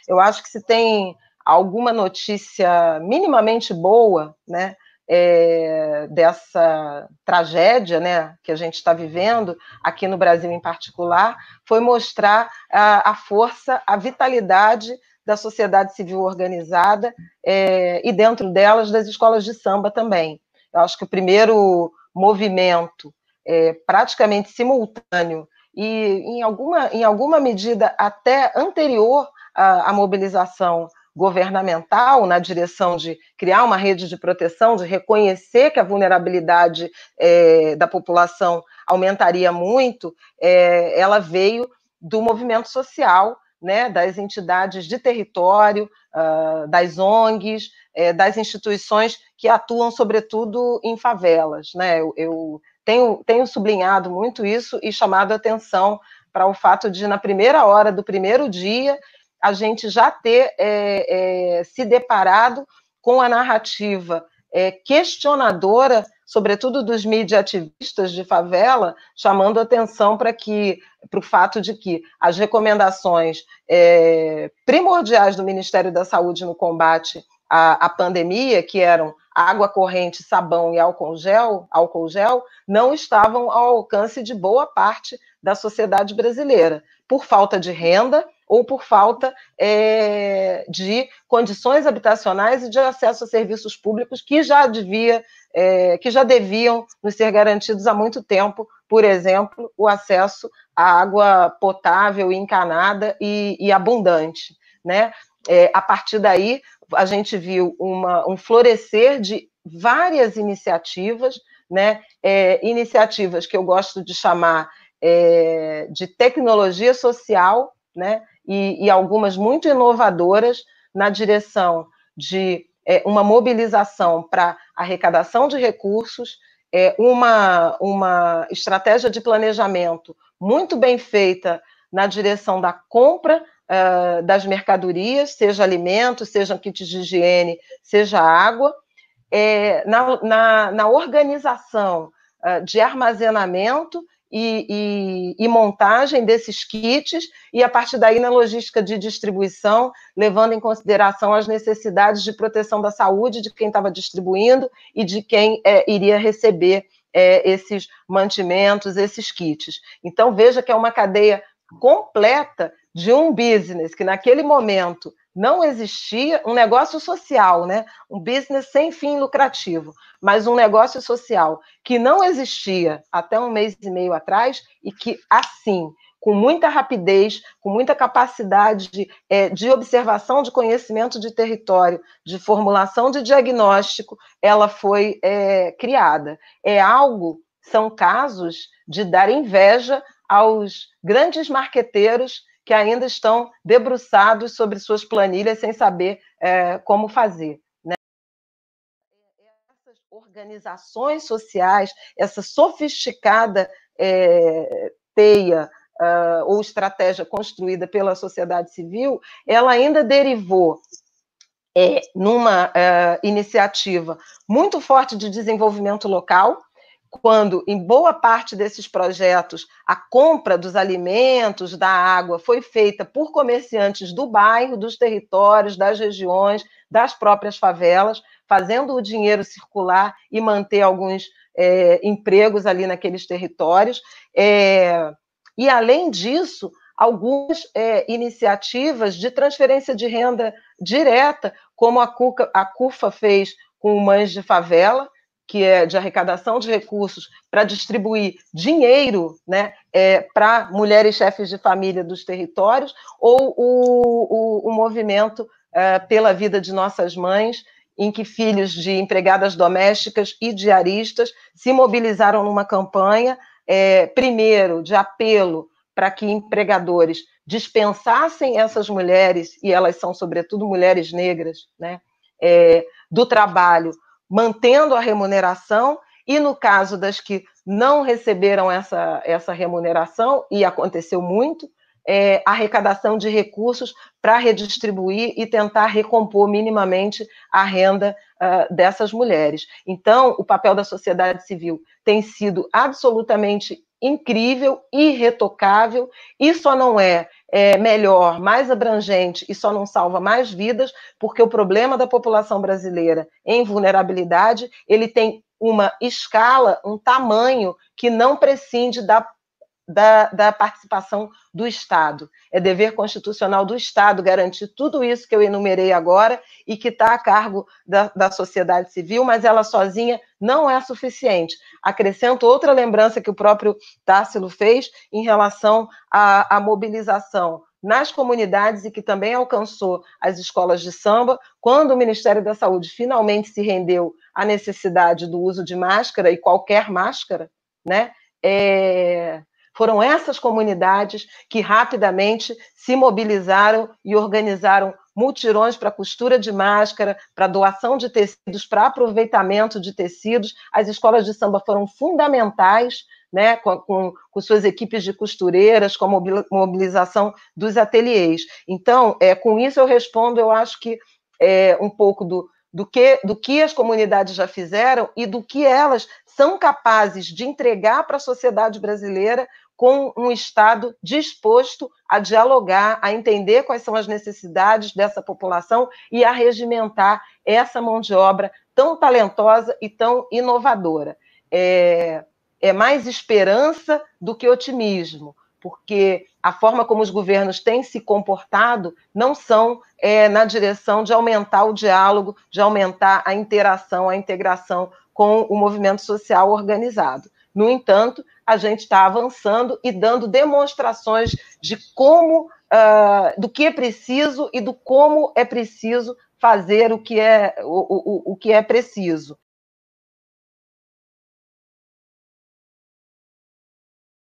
Eu acho que se tem alguma notícia minimamente boa, né, dessa tragédia, né, que a gente está vivendo, aqui no Brasil em particular, foi mostrar a força, a vitalidade da sociedade civil organizada e, dentro delas, das escolas de samba também. Eu acho que o primeiro movimento praticamente simultâneo e, em alguma medida, até anterior à mobilização governamental na direção de criar uma rede de proteção, de reconhecer que a vulnerabilidade da população aumentaria muito, ela veio do movimento social, né, das entidades de território, das ONGs, das instituições que atuam, sobretudo, em favelas. Né? Eu tenho sublinhado muito isso e chamado a atenção para o fato de, na primeira hora do primeiro dia, a gente já ter se deparado com a narrativa questionadora, sobretudo dos mídia ativistas de favela, chamando atenção para o fato de que as recomendações primordiais do Ministério da Saúde no combate à pandemia, que eram água corrente, sabão e álcool gel, não estavam ao alcance de boa parte da sociedade brasileira, por falta de renda ou por falta de condições habitacionais e de acesso a serviços públicos que já deviam nos ser garantidos há muito tempo, por exemplo, o acesso à água potável, encanada e abundante. Né? A partir daí, a gente viu um florescer de várias iniciativas, né? Iniciativas que eu gosto de chamar de tecnologia social, né? E algumas muito inovadoras na direção de uma mobilização para arrecadação de recursos, uma estratégia de planejamento muito bem feita na direção da compra das mercadorias, seja alimentos, sejam kits de higiene, seja água, na organização de armazenamento e montagem desses kits, e a partir daí na logística de distribuição, levando em consideração as necessidades de proteção da saúde de quem estava distribuindo e de quem iria receber esses mantimentos, esses kits. Então, veja que é uma cadeia completa de um business que naquele momento não existia, um negócio social, né? Um business sem fim lucrativo, mas um negócio social que não existia até um mês e meio atrás e que, assim, com muita rapidez, com muita capacidade de observação de conhecimento de território, de formulação de diagnóstico, ela foi criada. São casos de dar inveja aos grandes marqueteiros que ainda estão debruçados sobre suas planilhas sem saber como fazer. Né? Essas organizações sociais, essa sofisticada teia ou estratégia construída pela sociedade civil, ela ainda derivou numa iniciativa muito forte de desenvolvimento local, quando, em boa parte desses projetos, a compra dos alimentos, da água, foi feita por comerciantes do bairro, dos territórios, das regiões, das próprias favelas, fazendo o dinheiro circular e manter alguns empregos ali naqueles territórios. E, além disso, algumas iniciativas de transferência de renda direta, como a CUFA fez com Mães de Favela, que é de arrecadação de recursos para distribuir dinheiro, né, para mulheres chefes de família dos territórios, ou o movimento pela vida de nossas mães, em que filhos de empregadas domésticas e diaristas se mobilizaram numa campanha, primeiro, de apelo para que empregadores dispensassem essas mulheres, e elas são, sobretudo, mulheres negras, né, do trabalho, mantendo a remuneração, e no caso das que não receberam essa remuneração, e aconteceu muito, arrecadação de recursos para redistribuir e tentar recompor minimamente a renda dessas mulheres. Então, o papel da sociedade civil tem sido absolutamente incrível, irretocável, e só não é melhor, mais abrangente e só não salva mais vidas, porque o problema da população brasileira em vulnerabilidade, ele tem uma escala, um tamanho que não prescinde da participação do Estado. É dever constitucional do Estado garantir tudo isso que eu enumerei agora e que está a cargo da sociedade civil, mas ela sozinha não é suficiente. Acrescento outra lembrança que o próprio Társilo fez em relação à mobilização nas comunidades e que também alcançou as escolas de samba, quando o Ministério da Saúde finalmente se rendeu à necessidade do uso de máscara, e qualquer máscara, né? Foram essas comunidades que rapidamente se mobilizaram e organizaram mutirões para costura de máscara, para doação de tecidos, para aproveitamento de tecidos. As escolas de samba foram fundamentais, né, com suas equipes de costureiras, com a mobilização dos ateliês. Então, com isso eu respondo, eu acho que um pouco do que as comunidades já fizeram e do que elas são capazes de entregar para a sociedade brasileira com um Estado disposto a dialogar, a entender quais são as necessidades dessa população e a regimentar essa mão de obra tão talentosa e tão inovadora. É mais esperança do que otimismo, porque a forma como os governos têm se comportado não são na direção de aumentar o diálogo, de aumentar a interação, a integração com o movimento social organizado. No entanto, a gente está avançando e dando demonstrações de como, do que é preciso e do como é preciso fazer o que é preciso.